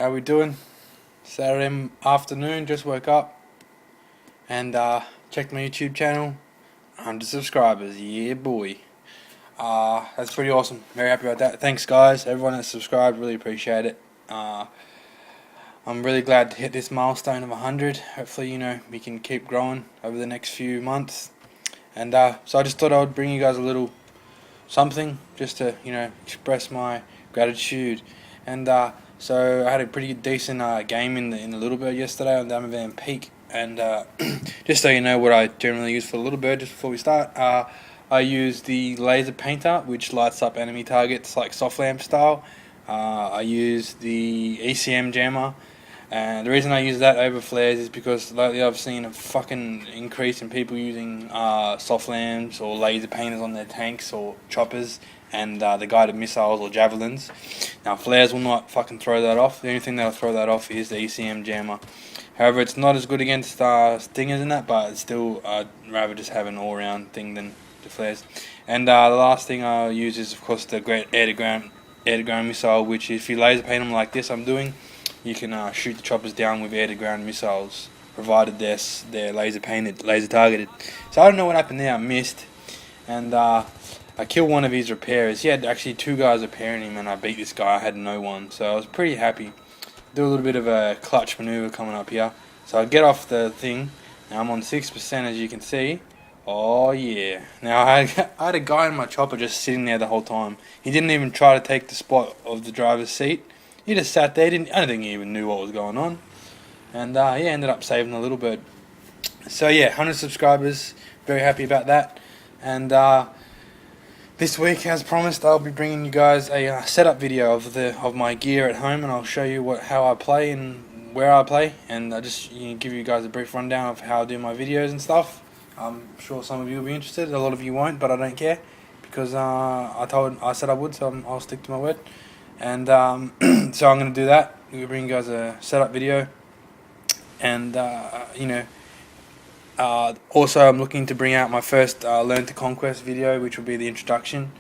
How we doing? Saturday afternoon, just woke up and checked my YouTube channel. 100 subscribers, yeah boy. That's pretty awesome. Very happy about that. Thanks guys, everyone that's subscribed, really appreciate it. I'm really glad to hit this milestone of 100. Hopefully, we can keep growing over the next few months. And so I just thought I would bring you guys a little something just to, express my gratitude. And so I had a pretty decent game in the Littlebird yesterday on Diamond Van Peak. And just so you know what I generally use for the Littlebird, just before we start, I use the laser painter, which lights up enemy targets like soft lamp style. I use the ECM jammer. And the reason I use that over flares is because lately I've seen a fucking increase in people using soft lamps or laser painters on their tanks or choppers and the guided missiles or javelins. Now flares will not fucking throw that off. The only thing that'll throw that off is the ECM jammer. However, it's not as good against stingers and that, but it's still, I'd rather just have an all-round thing than the flares. And the last thing I'll use is of course the great air-to-ground missile, which if you laser paint them like this I'm doing, you can shoot the choppers down with air-to-ground missiles, provided they're laser painted, laser targeted. So I don't know what happened there. I missed, and I killed one of his repairers. He had actually two guys repairing him, and I beat this guy. I had no one, so I was pretty happy. Do a little bit of a clutch maneuver coming up here. So I get off the thing. Now I'm on 6%, as you can see. Oh yeah. Now I had a guy in my chopper just sitting there the whole time. He didn't even try to take the spot of the driver's seat. He just sat there. I don't think he even knew what was going on. And yeah, ended up saving the Littlebird. So yeah, 100 subscribers. Very happy about that. And this week, as promised, I'll be bringing you guys a setup video of my gear at home, and I'll show you how I play and where I play, and I just give you guys a brief rundown of how I do my videos and stuff. I'm sure some of you will be interested. A lot of you won't, but I don't care because I said I would, so I'll stick to my word. And so I'm going to do that. We'll bring you guys a setup video, and also I'm looking to bring out my first Learn to Conquest video, which will be the introduction,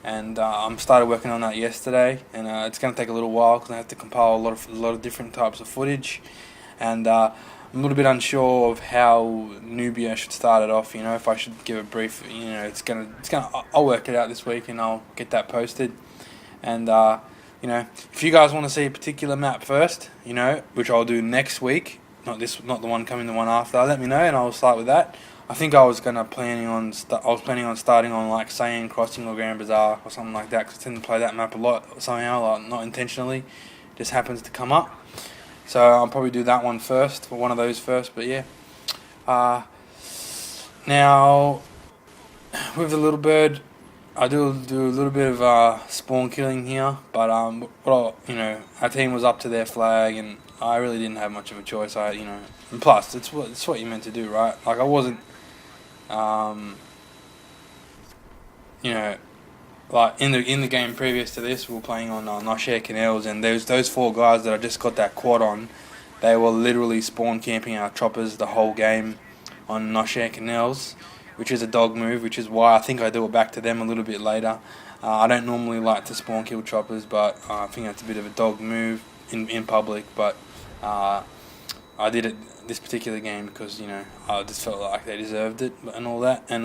and I'm started working on that yesterday, and it's going to take a little while because I have to compile a lot of different types of footage, and I'm a little bit unsure of how newbie I should start it off. If I should give a brief, I'll work it out this week and I'll get that posted, and if you guys want to see a particular map first, which I'll do next week. Not the one coming, the one after. Let me know, and I'll start with that. I think I was planning on starting on like Saiyan Crossing or Grand Bazaar or something like that, because I tend to play that map a lot somehow, like not intentionally, just happens to come up. So I'll probably do that one first, or one of those first. But yeah, now with the Littlebird, I do a little bit of spawn killing here, but our team was up to their flag, and I really didn't have much of a choice. And plus it's what you're meant to do, right? Like I wasn't, like in the game previous to this, we were playing on Noshare Canals, and those four guys that I just got that quad on, they were literally spawn camping our choppers the whole game on Noshare Canals, which is a dog move, which is why I think I do it back to them a little bit later. I don't normally like to spawn kill choppers, but I think that's a bit of a dog move in public, but I did it this particular game because I just felt like they deserved it and all that. And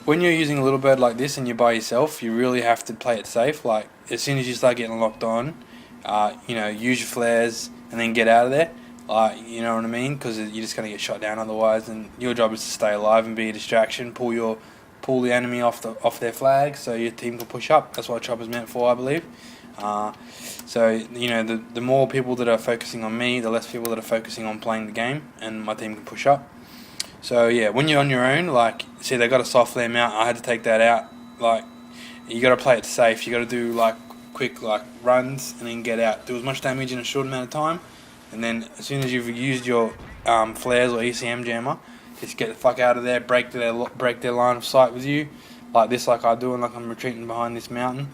when you're using a Littlebird like this and you're by yourself, you really have to play it safe. Like as soon as you start getting locked on, use your flares and then get out of there. You know what I mean? Because you're just gonna get shot down otherwise, and your job is to stay alive and be a distraction. Pull the enemy off their flag so your team can push up. That's what chopper's meant for, I believe. So the more people that are focusing on me, the less people that are focusing on playing the game, and my team can push up. So yeah, when you're on your own, like see they got a soft flare mount, I had to take that out. Like you got to play it safe. You got to do like quick runs and then get out. Do as much damage in a short amount of time, and then as soon as you've used your flares or ECM jammer, just get the fuck out of there. Break their line of sight with you, like this, like I do, and like I'm retreating behind this mountain.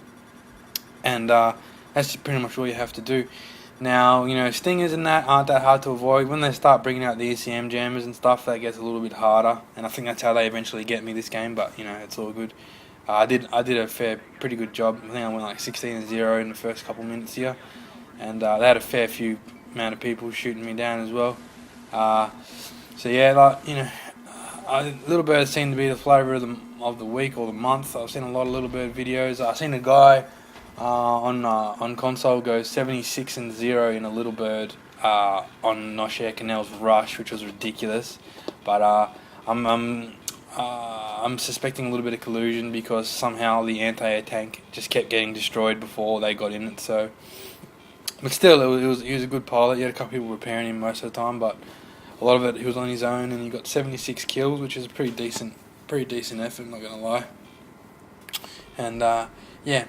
And that's pretty much all you have to do. Now, stingers and that aren't that hard to avoid. When they start bringing out the ECM jammers and stuff, that gets a little bit harder. And I think that's how they eventually get me this game, but, it's all good. I did a pretty good job. I think I went like 16-0 in the first couple minutes here, and they had a fair few amount of people shooting me down as well. So yeah, like Littlebird seemed to be the flavour of the week or the month. I've seen a lot of Littlebird videos. I've seen a guy on console go 76-0 in a Littlebird on Noshare Canal's Rush, which was ridiculous. But I'm suspecting a little bit of collusion because somehow the anti-air tank just kept getting destroyed before they got in it. So, but still, he was a good pilot. He had a couple people repairing him most of the time, but a lot of it he was on his own, and he got 76 kills, which is a pretty decent effort. I'm not gonna lie. And yeah,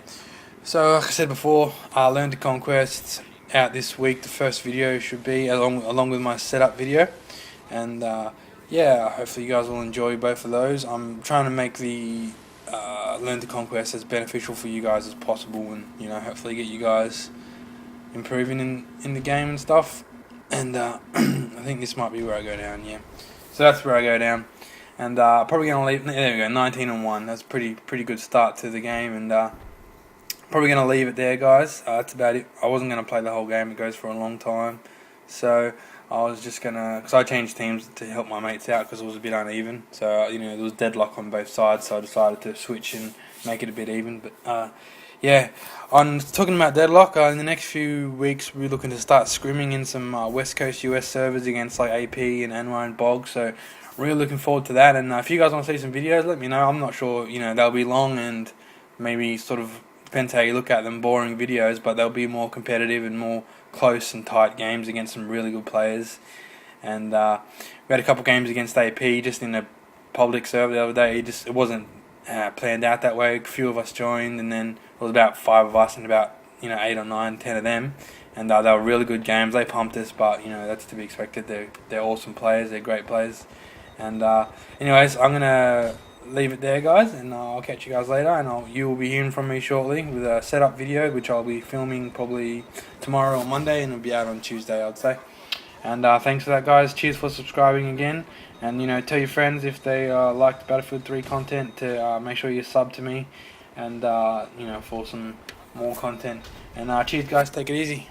so like I said before, Learn to Conquest out this week. The first video should be along with my setup video, and yeah, hopefully you guys will enjoy both of those. I'm trying to make the Learn to Conquest as beneficial for you guys as possible, and hopefully get you guys improving in the game and stuff. And I think this might be where I go down. Yeah, so that's where I go down, and probably gonna leave. There we go, 19-1. That's pretty good start to the game, and probably gonna leave it there, guys. That's about it. I wasn't gonna play the whole game. It goes for a long time, so I was just gonna, because I changed teams to help my mates out because it was a bit uneven. So there was deadlock on both sides, so I decided to switch and make it a bit even. But yeah, on talking about deadlock, in the next few weeks we're looking to start scrimming in some West Coast US servers against like AP and Anwar and Bog. So really looking forward to that. And if you guys want to see some videos, let me know. I'm not sure, they'll be long and maybe sort of depends how you look at them, boring videos, but they'll be more competitive and more close and tight games against some really good players. And we had a couple games against AP just in a public server the other day. It wasn't planned out that way. A few of us joined, and then it was about 5 of us and about 8 or 9, 10 of them. And they were really good games. They pumped us, but that's to be expected. They're awesome players. They're great players. And anyways, I'm gonna leave it there, guys, and I'll catch you guys later, and you will be hearing from me shortly with a setup video, which I'll be filming probably tomorrow or Monday, and it'll be out on Tuesday, I'd say. And thanks for that, guys. Cheers for subscribing again, and tell your friends if they like Battlefield 3 content to make sure you sub to me, and for some more content. And cheers, guys. Take it easy.